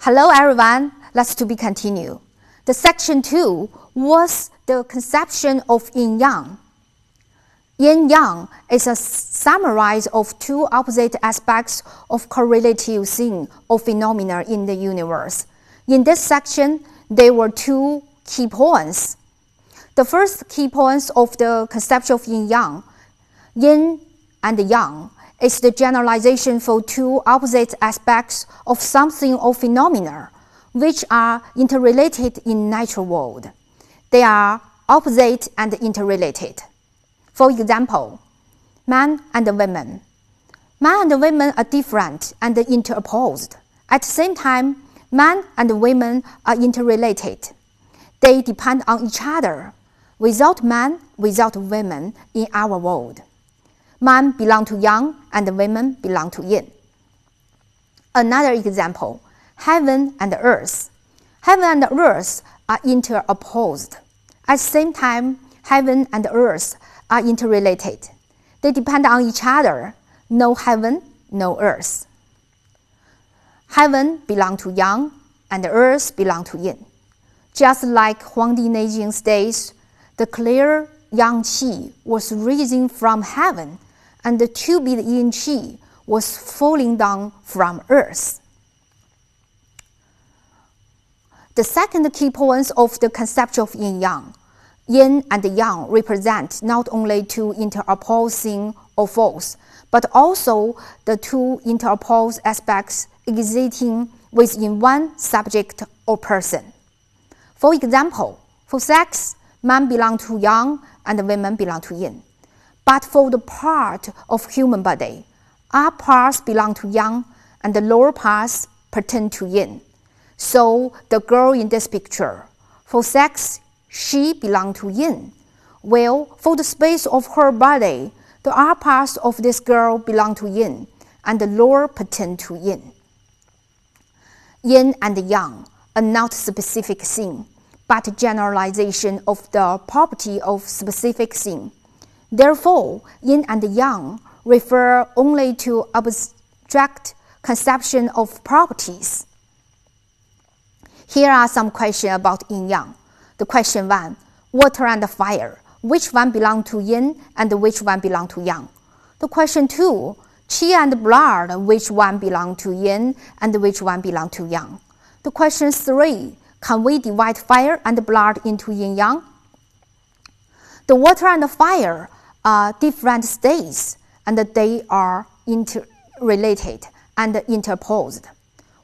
Hello everyone, let's to be continued. The section 2 was the conception of Yin Yang. Yin Yang is a summary of two opposite aspects of correlative thing or phenomena in the universe. In this section, there were two key points. The first key point of the conception of Yin Yang, Yin and Yang, is the generalization for two opposite aspects of something or phenomena, which are interrelated in natural world. They are opposite and interrelated. For example, man and women. Man and women are different and interopposed. At the same time, man and women are interrelated. They depend on each other. Without man, without women in our world. Man belongs to Yang and women belong to Yin. Another example, heaven and earth. Heaven and earth are interopposed. At the same time, heaven and earth are interrelated. They depend on each other. No heaven, no earth. Heaven belongs to Yang and earth belongs to Yin. Just like Huangdi Neijing states, the clear Yang Qi was rising from heaven, and the turbid Yin Qi was falling down from earth. The second key point of the concept of Yin Yang. Yin and Yang represent not only two interopposing or forces, but also the two interopposed aspects existing within one subject or person. For example, for sex, man belongs to Yang and women belong to Yin. But for the part of human body, upper parts belong to Yang and the lower parts pertain to Yin. So the girl in this picture, for sex, she belongs to Yin. Well, for the space of her body, the upper parts of this girl belong to Yin and the lower pertain to Yin. Yin and Yang are not specific thing, but generalization of the property of specific thing. Therefore, Yin and Yang refer only to abstract conception of properties. Here are some questions about Yin Yang. The question 1, water and fire, which one belong to Yin and which one belong to Yang? The question 2, qi and blood, which one belong to Yin and which one belong to Yang? The question 3, can we divide fire and blood into Yin Yang? The water and the fire are different states, and they are interrelated and interposed.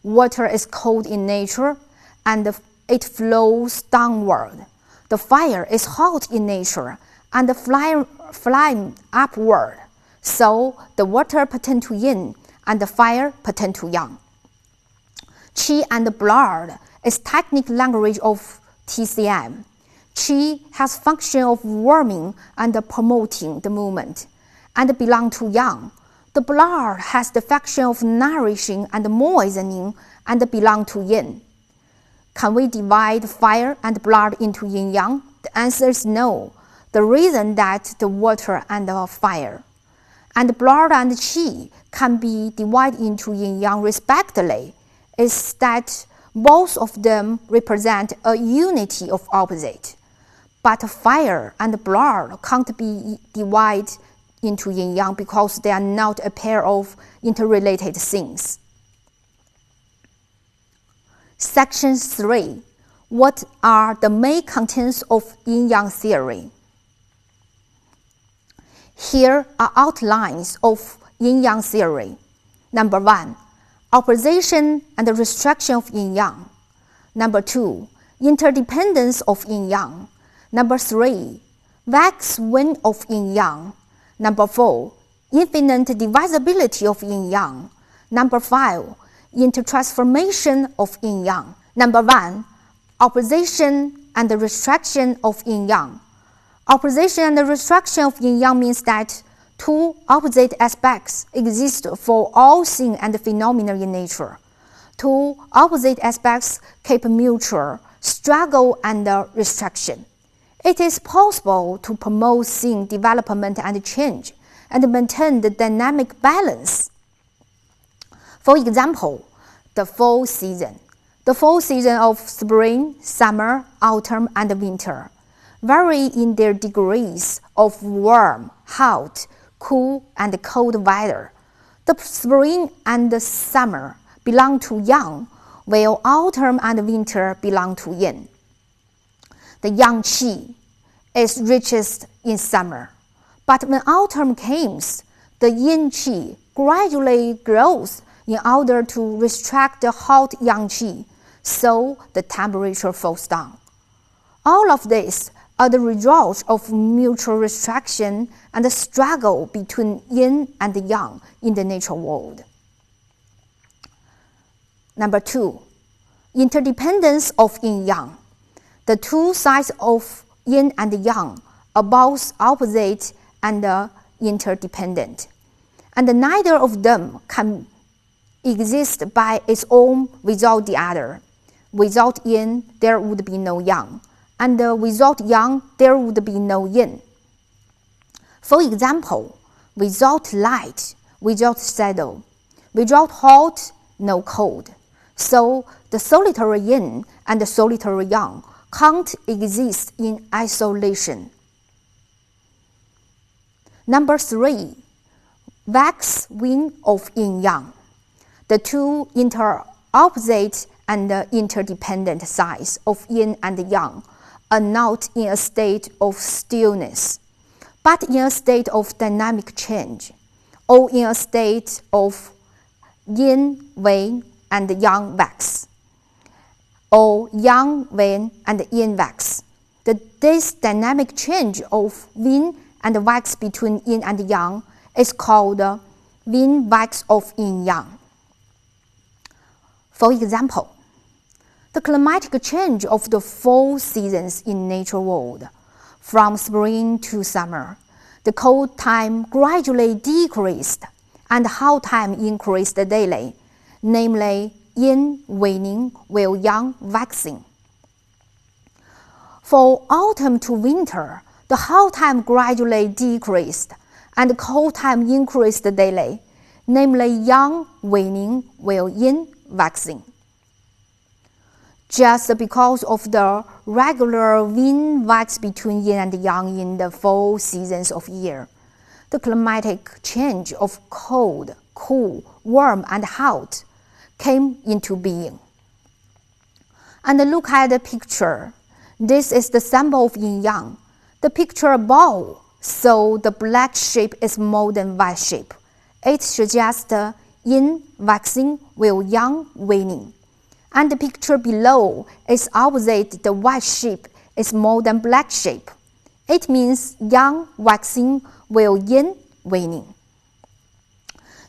Water is cold in nature, and it flows downward. The fire is hot in nature, and flying upward. So the water pertains to Yin, and the fire pertains to Yang. Qi and blood is technical language of TCM. Qi has function of warming and promoting the movement, and belong to Yang. The blood has the function of nourishing and moistening, and belong to Yin. Can we divide fire and blood into Yin Yang? The answer is no. The reason that the water and the fire and blood and qi can be divided into Yin Yang respectively is that both of them represent a unity of opposite. But fire and blood can't be divided into Yin Yang because they are not a pair of interrelated things. Section 3. What are the main contents of Yin Yang theory? Here are outlines of Yin Yang theory. Number 1. Opposition and restriction of Yin Yang. Number 2. Interdependence of Yin Yang. Number 3. Wax wane of Yin Yang. Number 4. Infinite divisibility of Yin Yang. Number 5. Intertransformation of Yin Yang. Number 1. Opposition and restriction of Yin Yang. Opposition and restriction of Yin Yang means that two opposite aspects exist for all things and phenomena in nature. Two opposite aspects keep mutual struggle and restriction. It is possible to promote thing development and change and maintain the dynamic balance. For example, the fall season. The 4 seasons of spring, summer, autumn, and winter vary in their degrees of warm, hot, cool, and cold weather. The spring and the summer belong to Yang, while autumn and winter belong to Yin. The Yang qi is richest in summer, but when autumn comes, the Yin qi gradually grows in order to restrict the hot Yang qi, so the temperature falls down. All of this are the results of mutual restriction and the struggle between Yin and Yang in the natural world. Number 2, interdependence of Yin-Yang. The 2 sides of Yin and Yang are both opposite and interdependent, and neither of them can exist by its own without the other. Without Yin, there would be no Yang, and without Yang, there would be no Yin. For example, without light, without shadow, without hot, no cold. So the solitary Yin and the solitary Yang can't exist in isolation. Number 3, wax yin of yin-yang. The 2 opposite and interdependent sides of yin and yang are not in a state of stillness, but in a state of dynamic change, or in a state of yin wane and yang wax, or yang wane and yin wax. This dynamic change of yin and wax between yin and yang is called yin wax of yin-yang. For example, the climatic change of the 4 seasons in natural world, from spring to summer, the cold time gradually decreased and hot time increased daily, namely yin waning while yang waxing. For autumn to winter, the hot time gradually decreased and cold time increased daily, namely yang waning while yin waxing. Just because of the regular yin wax between yin and yang in the 4 seasons of year, the climatic change of cold, cool, warm, and hot came into being. And look at the picture. This is the symbol of yin-yang. The picture above, so the black shape is more than white shape. It suggests yin waxing while yang waning. And the picture below is opposite the white shape is more than black shape. It means yang waxing while yin waning.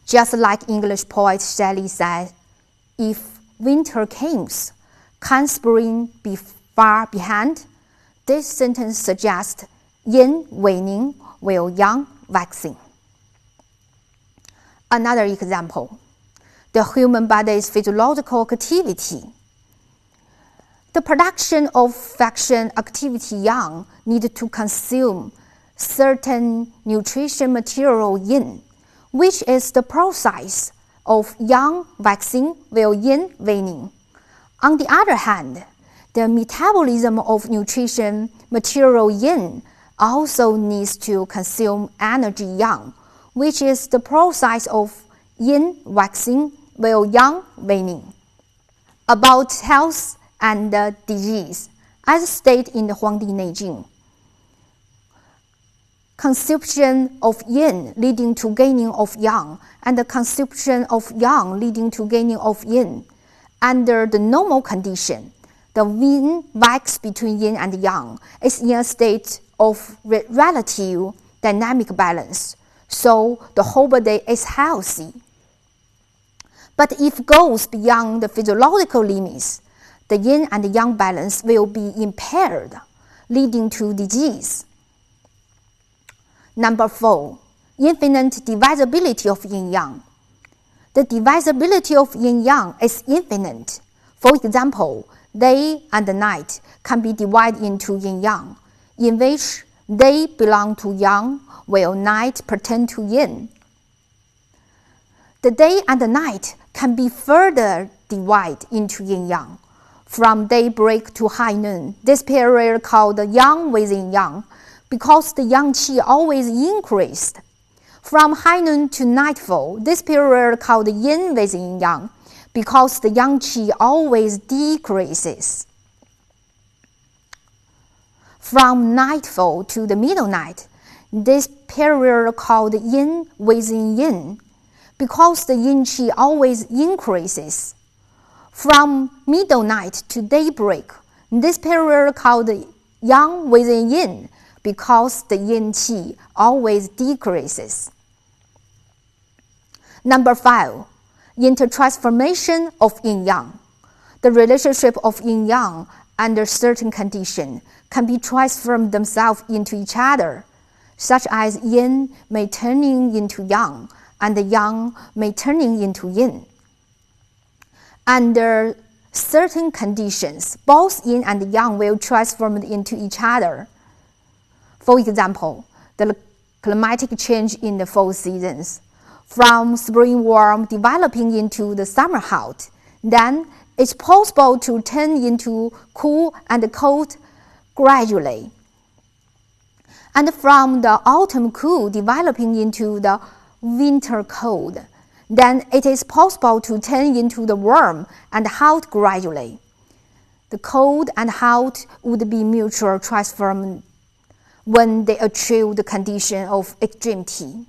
Just like English poet Shelley said, if winter comes, can spring be far behind? This sentence suggests yin waning while yang waxing. Another example, the human body's physiological activity. The production of fraction activity yang need to consume certain nutrition material yin, which is the process of yang waxing while yin waning. On the other hand, the metabolism of nutrition material yin also needs to consume energy yang, which is the process of yin waxing while yang waning. About health and disease, as stated in the Huangdi Neijing, consumption of yin leading to gaining of yang, and the consumption of yang leading to gaining of yin. Under the normal condition, the yin wax between yin and yang is in a state of relative dynamic balance, so the whole body is healthy. But if it goes beyond the physiological limits, the yin and yang balance will be impaired, leading to disease. Number 4, infinite divisibility of yin-yang. The divisibility of yin-yang is infinite. For example, day and night can be divided into yin-yang, in which day belong to yang, while night pertain to yin. The day and the night can be further divided into yin-yang. from daybreak to high noon. This period called the yang within yang, because the yang qi always increased. From high noon to nightfall, this period called the yin within yang, because the yang qi always decreases. From nightfall to the middle night, this period called yin within yin, because the yin qi always increases. From middle night to daybreak, this period called yang within yin, because the yin qi always decreases. Number 5, intertransformation of yin yang. The relationship of yin yang under certain conditions can be transformed themselves into each other, such as yin may turning into yang, and the yang may turning into yin. Under certain conditions, both yin and yang will transform into each other. For example, the climatic change in the 4 seasons, from spring warm developing into the summer hot, then it's possible to turn into cool and cold gradually. And from the autumn cool developing into the winter cold, then it is possible to turn into the warm and hot gradually. The cold and hot would be mutual transformed when they achieve the condition of extremity.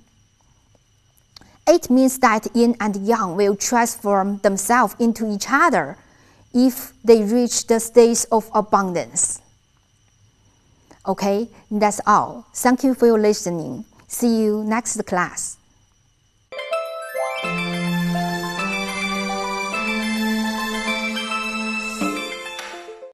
It means that yin and yang will transform themselves into each other if they reach the state of abundance. Okay, that's all. Thank you for your listening. See you next class.